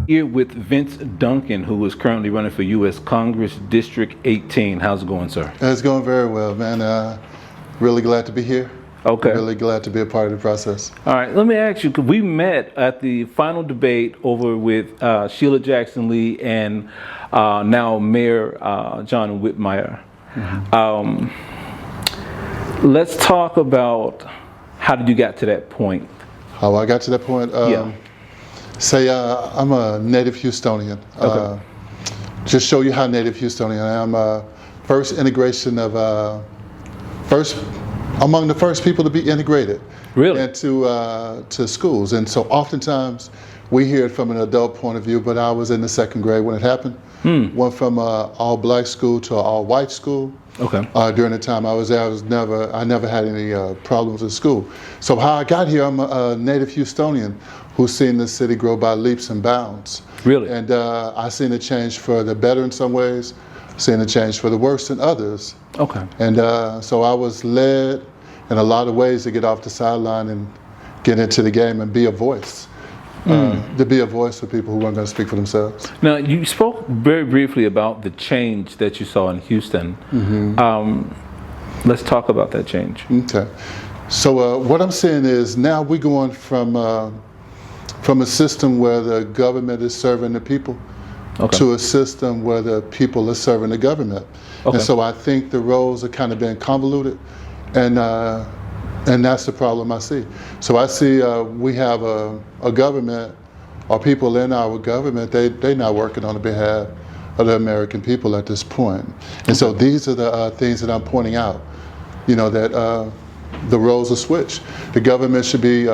Here with Vince Dunkin, who is currently running for U.S. Congress, District 18. How's it going, sir? It's going very well, man. Really glad to be here. Okay. Really glad to be a part of the process. All right, let me ask you, 'cause we met at the final debate over with Sheila Jackson Lee and now Mayor John Whitmire. Mm-hmm. Let's talk about how did you get to that point? How I got to that point? I'm a native Houstonian. Okay. Just show you how native Houstonian I am. First integration of, among the first people to be integrated into to schools. And so oftentimes we hear it from an adult point of view, but I was in the second grade when it happened. Went from an all-black school to an all-white school. Okay. During the time I was there, I never had any problems with school. So how I got here, I'm a native Houstonian who's seen the city grow by leaps and bounds. Really? And I've seen it change for the better in some ways, seen it change for the worse in others. Okay. And so I was led in a lot of ways to get off the sideline and get into the game and be a voice. To be a voice for people who weren't going to speak for themselves. Now, you spoke very briefly about the change that you saw in Houston. Mm-hmm. Let's talk about that change. Okay. So what I'm saying is now we're going from a system where the government is serving the people to a system where the people are serving the government. And so I think the roles are kind of being convoluted, and that's the problem I see. So I see we have a government, or people in our government, they're not working on the behalf of the American people at this point. And so these are the things that I'm pointing out, you know, that the roles are switched. The government should be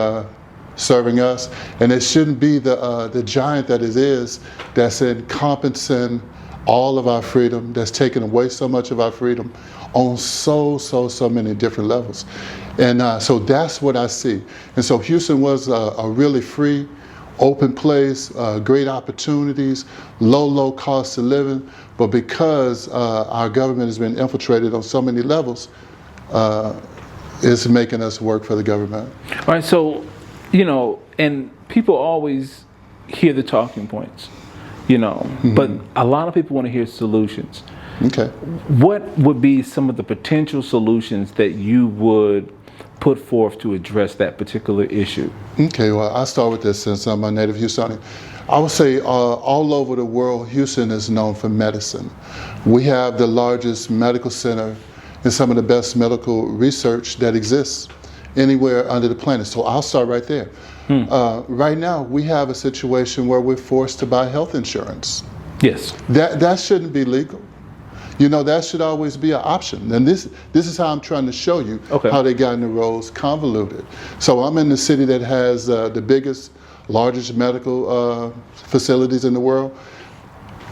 serving us, and it shouldn't be the giant that it is that's encompassing all of our freedom, that's taking away so much of our freedom on so many different levels. And so that's what I see. And so Houston was a really free, open place, great opportunities, low cost of living, but because our government has been infiltrated on so many levels, it's making us work for the government. All right, so, you know, and people always hear the talking points, you know, but a lot of people want to hear solutions. Okay. What would be some of the potential solutions that you would put forth to address that particular issue? Okay, well, I'll start with this since I'm a native Houstonian. I would say all over the world, Houston is known for medicine. We have the largest medical center and some of the best medical research that exists anywhere under the planet. So I'll start right there. Right now, we have a situation where we're forced to buy health insurance. Yes. That shouldn't be legal. You know, that should always be an option. And this is how I'm trying to show you how they got in the roles convoluted. So I'm in the city that has the biggest, largest medical facilities in the world,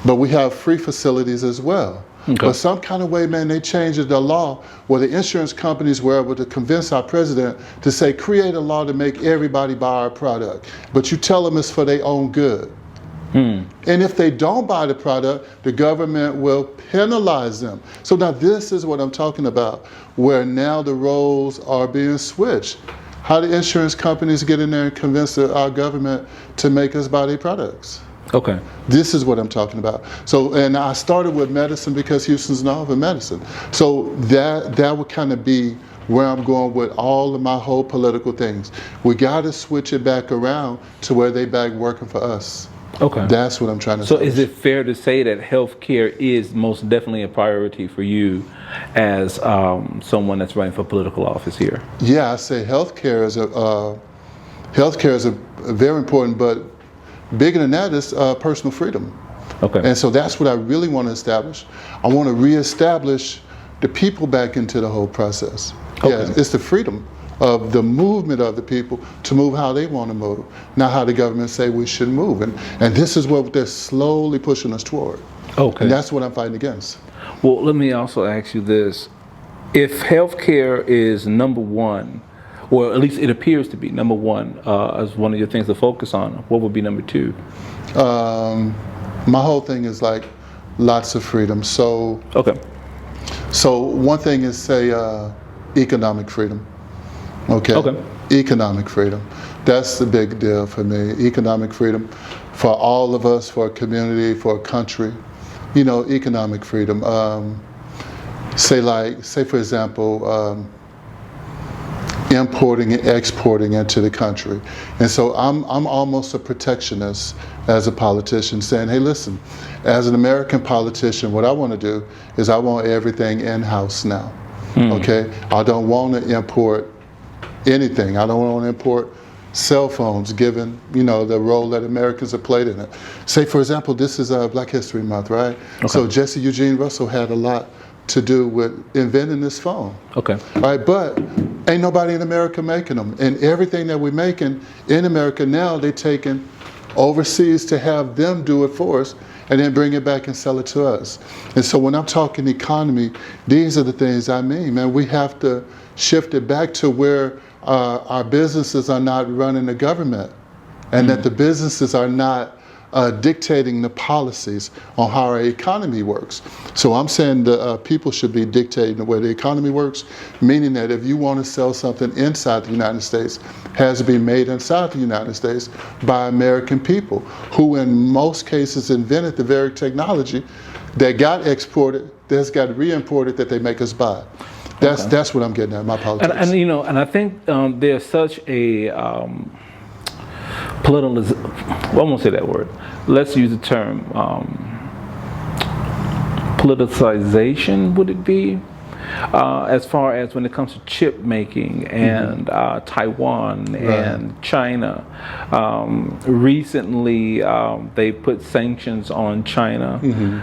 but we have free facilities as well. But some kind of way, man, they changed the law where the insurance companies were able to convince our president to say, create a law to make everybody buy our product. But you tell them it's for their own good. And if they don't buy the product, the government will penalize them. So now this is what I'm talking about, where now the roles are being switched. How do insurance companies get in there and convince our government to make us buy their products? Okay. This is what I'm talking about. So, and I started with medicine because Houston's known for medicine. So that would kind of be where I'm going with all of my whole political things. We got to switch it back around to where they back working for us. Okay. That's what I'm trying to say. So is it fair to say that healthcare is most definitely a priority for you as someone that's running for political office here? Yeah, I say healthcare is a very important, but bigger than that is personal freedom. Okay. And so that's what I really want to establish. I want to reestablish the people back into the whole process. Okay. Yeah, it's the freedom of the movement of the people to move how they want to move, not how the government say we should move. And this is what they're slowly pushing us toward. Okay. And that's what I'm fighting against. Well, let me also ask you this. If healthcare is number one, or at least it appears to be number one as one of your things to focus on, what would be number two? My whole thing is like lots of freedom. So one thing is say economic freedom. Okay. Economic freedom. That's the big deal for me. Economic freedom. for all of us, for a community, for a country. You know, economic freedom. Say for example, importing and exporting into the country. And so I'm almost a protectionist as a politician, saying, hey, listen, as an American politician, what I want to do is I want everything in-house now. Okay? I don't want to import anything. I don't want to import cell phones, given, you know, the role that Americans have played in it. Say, for example, this is Black History Month, right? Okay. So Jesse Eugene Russell had a lot to do with inventing this phone. Okay. All right, but ain't nobody in America making them. And everything that we're making in America now, they're taking overseas to have them do it for us and then bring it back and sell it to us. And so when I'm talking economy, these are the things I mean, man. We have to shift it back to where our businesses are not running the government, and that the businesses are not dictating the policies on how our economy works. So I'm saying the people should be dictating the way the economy works, meaning that if you want to sell something inside the United States, it has to be made inside the United States by American people, who in most cases invented the very technology that got exported, that's got re-imported, that they make us buy. That's what I'm getting at, my politics. And you know, and I think there's such a well, I won't say that word. Let's use the term politicization, would it be? As far as when it comes to chip making and Taiwan and China. Recently, they put sanctions on China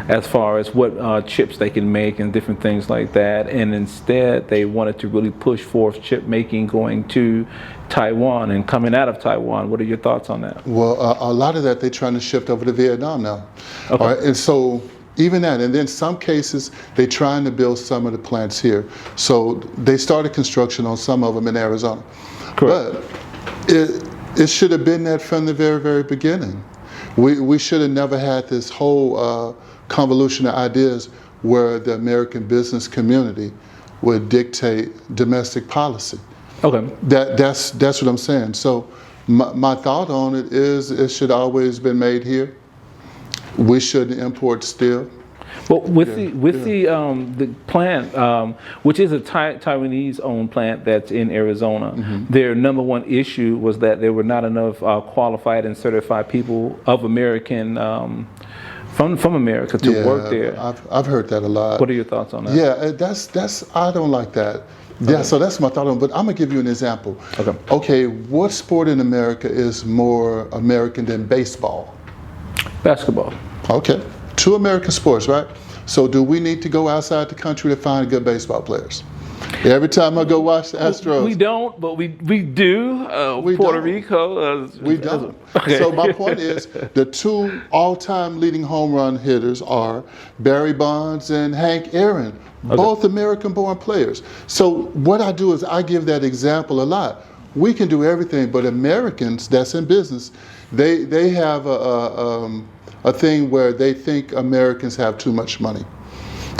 as far as what chips they can make and different things like that. And instead, they wanted to really push forth chip making going to Taiwan and coming out of Taiwan. What are your thoughts on that? Well, a lot of that they're trying to shift over to Vietnam now. Okay. All right? And so even that, and then some cases they're trying to build some of the plants here. So they started construction on some of them in Arizona. Correct. But it should have been that from the very, very beginning. We should have never had this whole convolution of ideas where the American business community would dictate domestic policy. Okay. That's what I'm saying. So my thought on it is it should always been made here. We shouldn't import steel. Well, with the plant, which is a Taiwanese-owned plant that's in Arizona, their number one issue was that there were not enough qualified and certified people of American from America to work there. I've heard that a lot. What are your thoughts on that? Yeah, that's I don't like that. Yeah, so that's my thought on it. But I'm gonna give you an example. Okay, what sport in America is more American than baseball? Basketball. Okay, 2 American sports, right? So do we need to go outside the country to find good baseball players? Every time I go watch the Astros. We don't, but we do. Puerto Rico. We don't. Okay. So my point is, the 2 all-time leading home run hitters are Barry Bonds and Hank Aaron, both American-born players. So what I do is I give that example a lot. We can do everything, but Americans that's in business, they have a thing where they think Americans have too much money.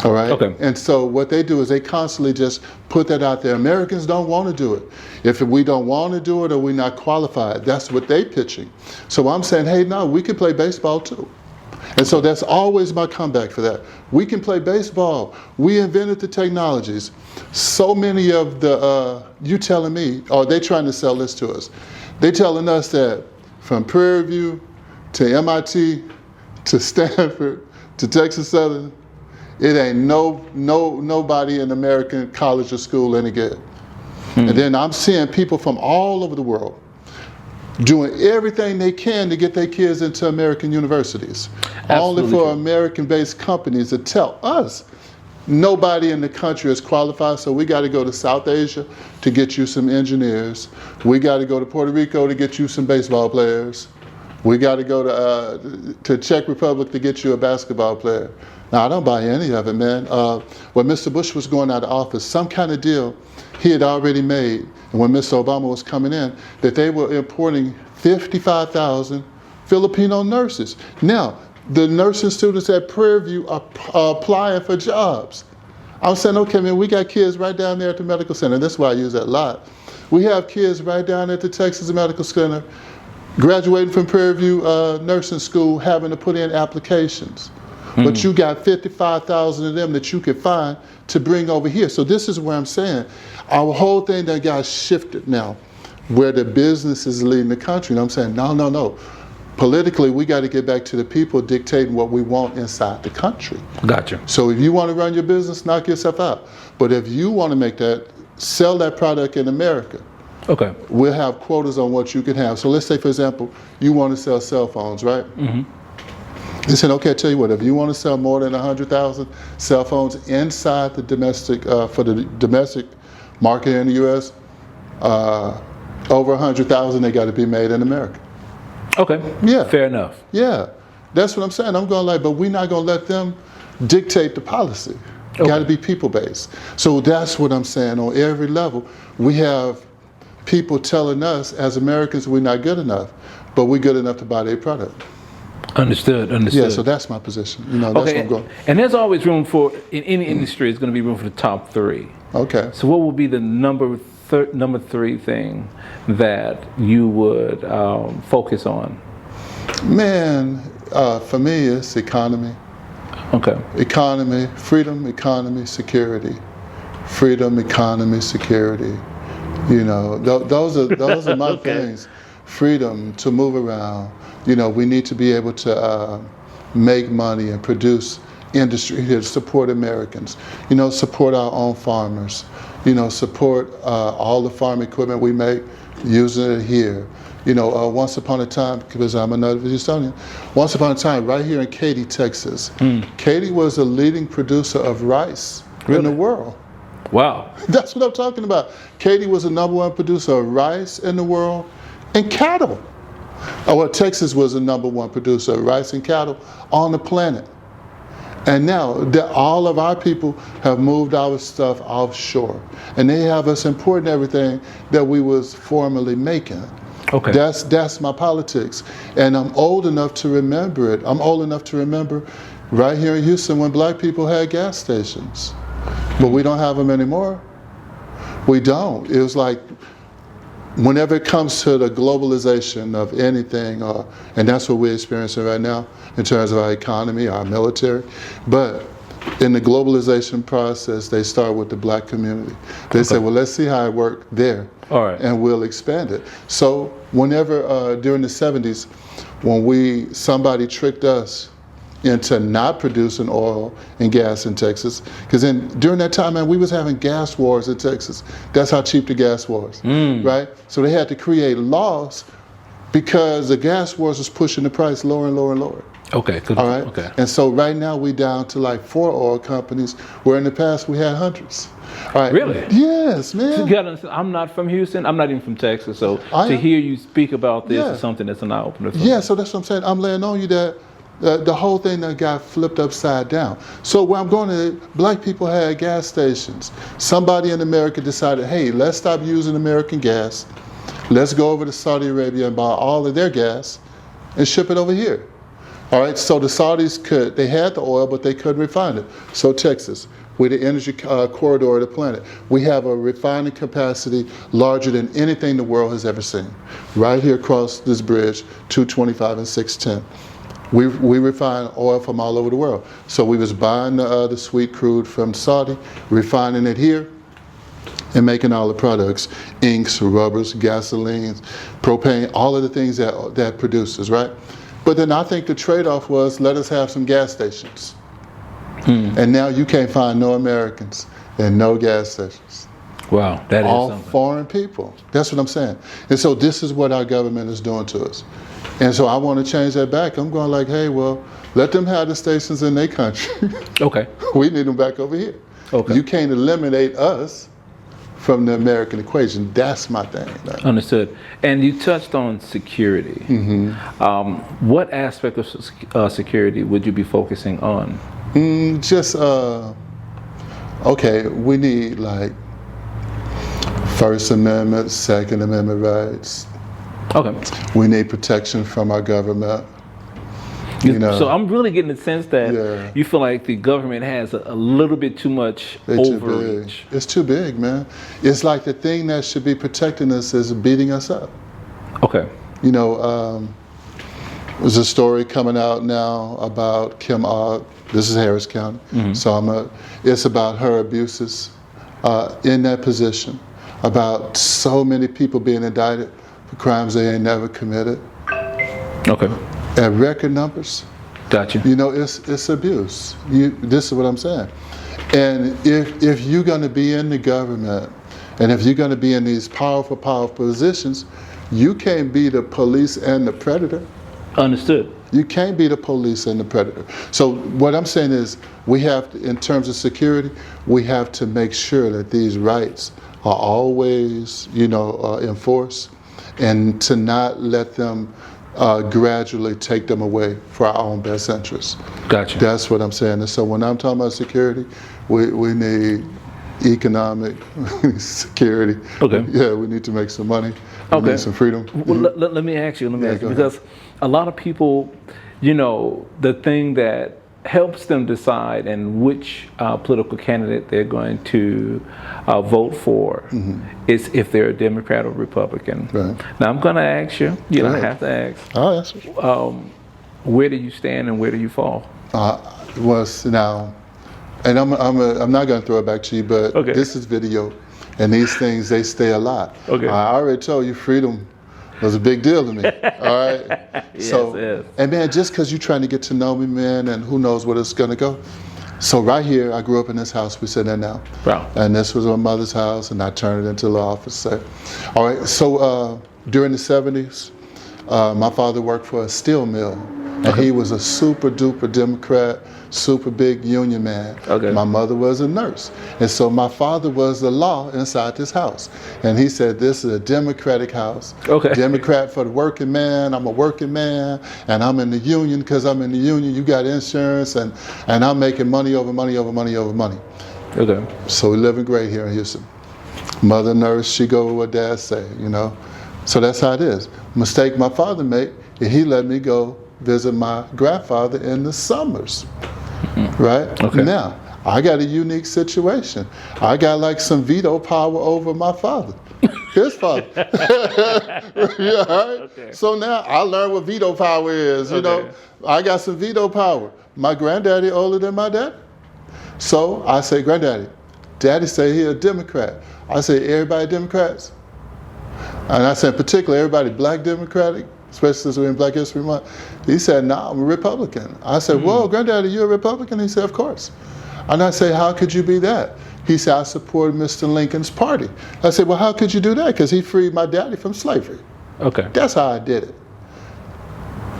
All right. Okay. And so what they do is they constantly just put that out there. Americans don't want to do it. If we don't want to do it or we're not qualified, that's what they're pitching. So I'm saying, hey, no, we can play baseball too. And so that's always my comeback for that. We can play baseball. We invented the technologies. So many of the, you telling me, or they trying to sell this to us. They telling us that from Prairie View to MIT to Stanford to Texas Southern, it ain't nobody in American college or school any good. And then I'm seeing people from all over the world doing everything they can to get their kids into American universities. Absolutely. Only for American-based companies to tell us nobody in the country is qualified, so we got to go to South Asia to get you some engineers. We got to go to Puerto Rico to get you some baseball players. We got to go to Czech Republic to get you a basketball player. Now, I don't buy any of it, man. When Mr. Bush was going out of office, some kind of deal he had already made, and when Mr. Obama was coming in, that they were importing 55,000 Filipino nurses. Now, the nursing students at Prairie View are applying for jobs. I'm saying, okay, man, we got kids right down there at the medical center. That's why I use that a lot. We have kids right down at the Texas Medical Center Graduating from Prairie View nursing school, having to put in applications. But you got 55,000 of them that you could find to bring over here. So this is where I'm saying, our whole thing that got shifted now, where the business is leading the country. And I'm saying, no. Politically, we got to get back to the people dictating what we want inside the country. Gotcha. So if you want to run your business, knock yourself out. But if you want to make that, sell that product in America, okay, we'll have quotas on what you can have. So let's say, for example, you want to sell cell phones, right? They said, okay, I tell you what, if you want to sell more than 100,000 cell phones inside the domestic, for the domestic market in the U.S., over 100,000, they got to be made in America. Okay. Yeah. Fair enough. Yeah. That's what I'm saying. I'm going like, but we're not going to let them dictate the policy. Okay. Got to be people-based. So that's what I'm saying. On every level, we have people telling us as Americans we're not good enough, but we're good enough to buy their product. Understood. Yeah, so that's my position. That's where I'm going. And there's always room for, in any industry, there's going to be room for the top three. Okay. So what would be the number three thing that you would focus on? Man, for me, it's economy. Okay. Economy, freedom, economy, security. Freedom, economy, security. Those are my things. Freedom to move around. We need to be able to make money and produce industry here to support Americans. Support our own farmers. Support all the farm equipment we make, using it here. Once upon a time, because I'm a native Houstonian, once upon a time, right here in Katy, Texas, Katy was a leading producer of rice in the world. Wow. That's what I'm talking about. Katy was the #1 producer of rice in the world and cattle. Texas was the #1 producer of rice and cattle on the planet. And now all of our people have moved our stuff offshore, and they have us importing everything that we was formerly making. Okay. That's my politics, and I'm old enough to remember it. I'm old enough to remember right here in Houston when black people had gas stations, but we don't have them anymore. We don't. It was like, whenever it comes to the globalization of anything, and that's what we're experiencing right now in terms of our economy, our military, but in the globalization process, they start with the black community. They say, well, let's see how it works there, and we'll expand it. So whenever, during the 70s, when somebody tricked us into not producing oil and gas in Texas, because during that time, man, we was having gas wars in Texas. That's how cheap the gas was, right? So they had to create laws because the gas wars was pushing the price lower and lower and lower. Okay, good. All right? Okay. And so right now we down to like 4 oil companies, where in the past we had hundreds. All right. Really? Yes, man. So you gotta understand, I'm not from Houston. I'm not even from Texas. So to hear you speak about this is something that's an eye-opener for me. Yeah, so that's what I'm saying. I'm laying on you that the whole thing that got flipped upside down. So where I'm going to, black people had gas stations. Somebody in America decided, hey, let's stop using American gas. Let's go over to Saudi Arabia and buy all of their gas and ship it over here. All right, so the Saudis they had the oil, but they couldn't refine it. So Texas, we're the energy corridor of the planet. We have a refining capacity larger than anything the world has ever seen. Right here across this bridge, 225 and 610. We refine oil from all over the world. So we was buying the sweet crude from Saudi, refining it here, and making all the products, inks, rubbers, gasolines, propane, all of the things that produces, right? But then I think the trade-off was, let us have some gas stations. And now you can't find no Americans and no gas stations. Wow, that is all something. Foreign people. That's what I'm saying. And so this is what our government is doing to us. And so I want to change that back. I'm going like, hey, well, let them have the stations in their country. Okay. We need them back over here. Okay. You can't eliminate us from the American equation. That's my thing. Understood. And you touched on security. What aspect of security would you be focusing on? Okay, we need like First Amendment, Second Amendment rights. Okay. We need protection from our government. So I'm really getting the sense that you feel like the government has a little bit too much overreach. It's too big, man. It's like the thing that should be protecting us is beating us up. Okay. You know, there's a story coming out now about Kim Ogg. This is Harris County. So it's about her abuses in that position, about so many people being indicted for crimes they ain't never committed. Okay. At record numbers. Gotcha. You know, it's abuse. This is what I'm saying. And if you're going to be in the government, and if you're going to be in these powerful positions, you can't be the police and the predator. Understood. You can't be the police and the predator. So what I'm saying is, we have to, in terms of security, we have to make sure that these rights are always, you know, enforced, and to not let them gradually take them away for our own best interests. Gotcha. That's what I'm saying. And so when I'm talking about security, we need economic security. Okay. Yeah, we need to make some money. We need some freedom. Well, let me ask you, because a lot of people, you know, the thing that helps them decide and which political candidate they're going to vote for is if they're a Democrat or Republican. Right. Now I'm going to ask you, you don't have to ask. I'll ask you. Where do you stand and where do you fall? Now, and I'm not going to throw it back to you, but this is video, and these things, they stay alive. Okay. I already told you freedom was a big deal to me. All right. Yes. And man, just because you're trying to get to know me, man, and who knows where it's gonna go. So right here, I grew up in this house we sit in now. Wow. And this was my mother's house, and I turned it into a little office. All right. So during the 70s, my father worked for a steel mill, and he was a super duper Democrat, super big union man. Okay. My mother was a nurse. And so my father was the law inside this house. And he said, this is a Democratic house. Okay. Democrat for the working man. I'm a working man, and I'm in the union. Because I'm in the union, you got insurance, and I'm making money over money over money over money. Okay. So we're living great here in Houston. Mother nurse, she go with what dad say, you know. So that's how it is. Mistake my father made, he let me go visit my grandfather in the summers. Right? Okay. Now, I got a unique situation. I got like some veto power over my father, his father. Yeah, right? Okay. So now I learned what veto power is. You know, I got some veto power. My granddaddy older than my dad. So I say, granddaddy, daddy say he a Democrat. I say, everybody Democrats? And I said, particularly everybody black Democratic, especially since we're in Black History Month. He said, nah, I'm a Republican. I said, whoa, granddaddy, you a Republican? He said, of course. And I said, how could you be that? He said, I support Mr. Lincoln's party. I said, well, how could you do that? Because he freed my daddy from slavery. Okay. That's how I did it.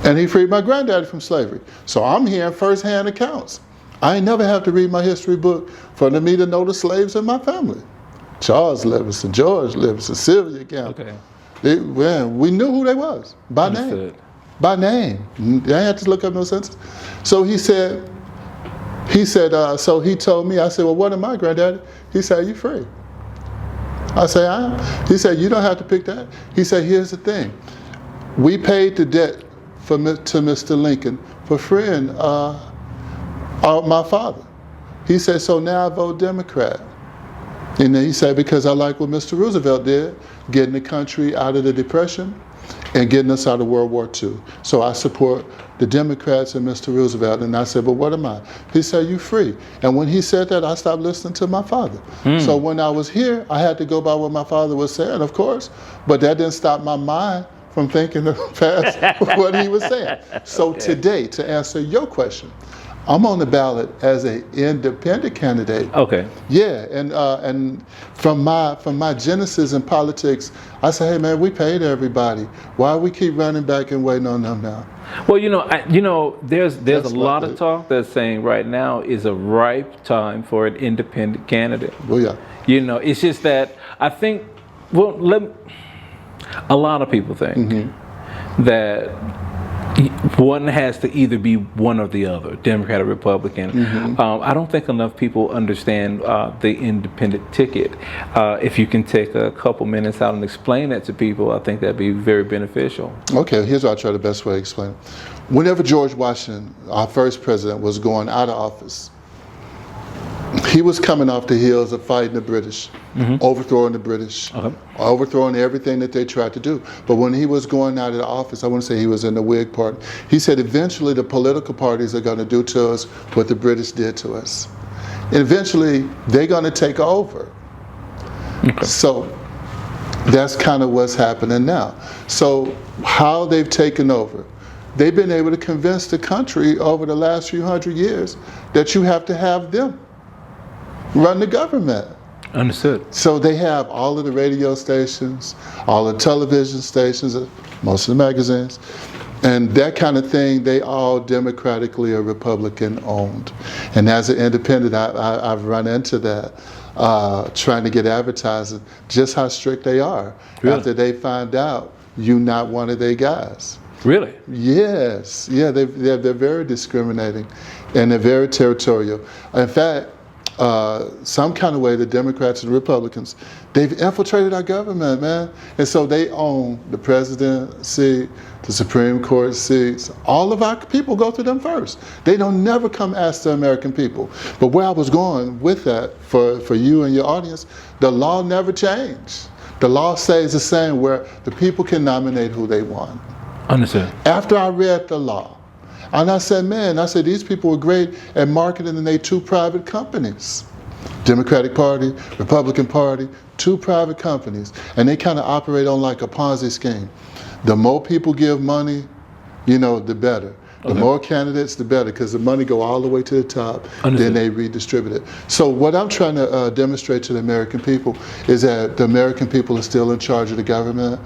And he freed my granddaddy from slavery. So I'm hearing firsthand accounts. I ain't never have to read my history book for me to know the slaves in my family. Charles Livingston, George Livingston, Sylvia Gamble. Okay. We knew who they was by name. By name. They had to look up no census. So he said, so he told me, I said, well, what am I, granddaddy? He said, you free. I say, I am. He said, you don't have to pick that. He said, here's the thing. We paid the debt to Mr. Lincoln for freeing my father. He said, so now I vote Democrat. And then he said, because I like what Mr. Roosevelt did, getting the country out of the Depression and getting us out of World War II. So I support the Democrats and Mr. Roosevelt. And I said, but what am I? He said, you free. And when he said that, I stopped listening to my father. So when I was here, I had to go by what my father was saying, of course. But that didn't stop my mind from thinking past what he was saying. So today, to answer your question, I'm on the ballot as an independent candidate. Okay. Yeah, and from my genesis in politics, I say, hey man, we paid everybody. Why we keep running back and waiting on them now? Well, there's a lot of talk that's saying right now is a ripe time for an independent candidate. Well, yeah. It's just that I think, a lot of people think that one has to either be one or the other, Democrat or Republican. I don't think enough people understand the independent ticket. If you can take a couple minutes out and explain that to people, I think that'd be very beneficial. Okay, here's what I'll try the best way to explain it. Whenever George Washington, our first president, was going out of office, He was coming off the heels of fighting the British, overthrowing the British, overthrowing everything that they tried to do. But when he was going out of the office, I wouldn't say he was in the Whig Party, he said eventually the political parties are going to do to us what the British did to us. And eventually they're going to take over. So that's kind of what's happening now. So how they've taken over, they've been able to convince the country over the last few hundred years that you have to have them run the government. Understood. So they have all of the radio stations, all the television stations, most of the magazines, and that kind of thing. They all democratically or Republican owned. And as an independent, I've run into that, trying to get advertising, just how strict they are. Really? After they find out you're not one of their guys. Really? Yes. Yeah, they're very discriminating, and they're very territorial. In fact, some kind of way, the Democrats and Republicans, they've infiltrated our government, man. And so they own the presidency, the Supreme Court seats. All of our people go through them first. They don't never come ask the American people. But where I was going with that, for you and your audience, the law never changed. The law stays the same, where the people can nominate who they want. Understood. After I read the law, and I said, man, these people were great at marketing, and they two private companies. Democratic Party, Republican Party, two private companies. And they kind of operate on like a Ponzi scheme. The more people give money, the better. The more candidates, the better, because the money go all the way to the top, then they redistribute it. So what I'm trying to demonstrate to the American people is that the American people are still in charge of the government,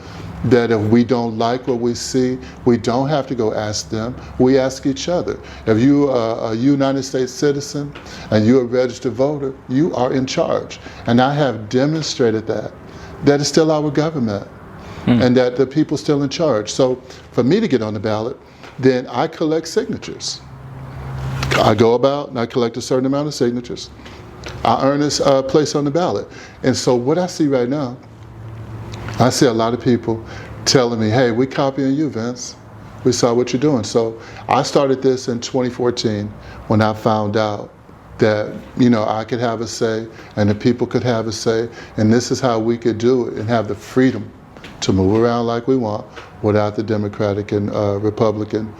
that if we don't like what we see, we don't have to go ask them, we ask each other. If you are a United States citizen and you're a registered voter, you are in charge. And I have demonstrated that it's still our government, and that the people still in charge. So for me to get on the ballot, then I collect signatures. I go about and I collect a certain amount of signatures. I earn this place on the ballot. And so what I see right now, I see a lot of people telling me, hey, we copying you, Vince. We saw what you're doing. So I started this in 2014 when I found out that, I could have a say and the people could have a say, and this is how we could do it and have the freedom to move around like we want without the Democratic and Republican,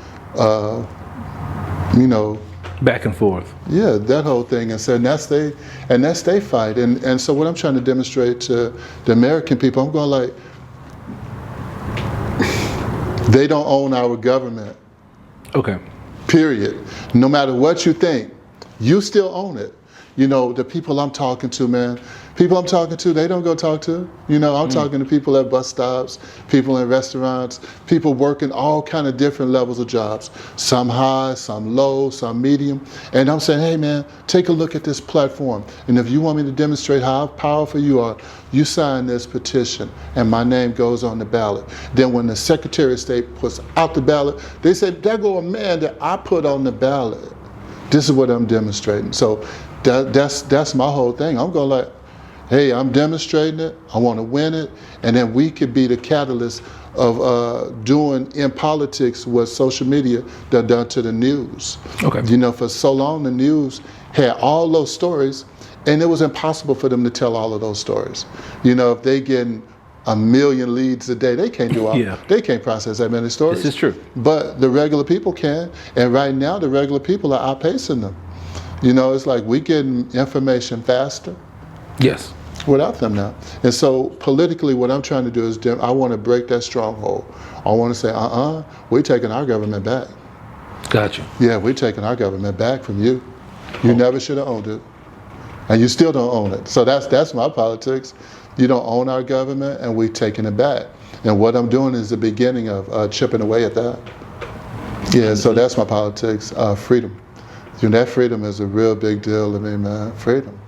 back and forth. Yeah, that whole thing. And so that's they fight. And so what I'm trying to demonstrate to the American people, I'm going like, they don't own our government. Okay. Period. No matter what you think, you still own it. The people I'm talking to, man, they don't go talk to. I'm talking to people at bus stops, people in restaurants, people working all kind of different levels of jobs. Some high, some low, some medium. And I'm saying, hey man, take a look at this platform. And if you want me to demonstrate how powerful you are, you sign this petition and my name goes on the ballot. Then when the Secretary of State puts out the ballot, they say, there go a man that I put on the ballot. This is what I'm demonstrating. So that's my whole thing. I'm going like, hey, I'm demonstrating it, I want to win it, and then we could be the catalyst of doing in politics what social media done to the news. Okay. For so long the news had all those stories, and it was impossible for them to tell all of those stories. If they getting 1 million leads a day, they can't do all. They can't process that many stories. This is true. But the regular people can, and right now the regular people are outpacing them. It's like we getting information faster. Yes. Without them now. And so politically what I'm trying to do is I want to break that stronghold. I want to say, we're taking our government back. Gotcha. Yeah, we're taking our government back from you. You never should have owned it. And you still don't own it. So that's my politics. You don't own our government, and we're taking it back. And what I'm doing is the beginning of chipping away at that. Yeah, so that's my politics, freedom. That freedom is a real big deal to me, man. Freedom.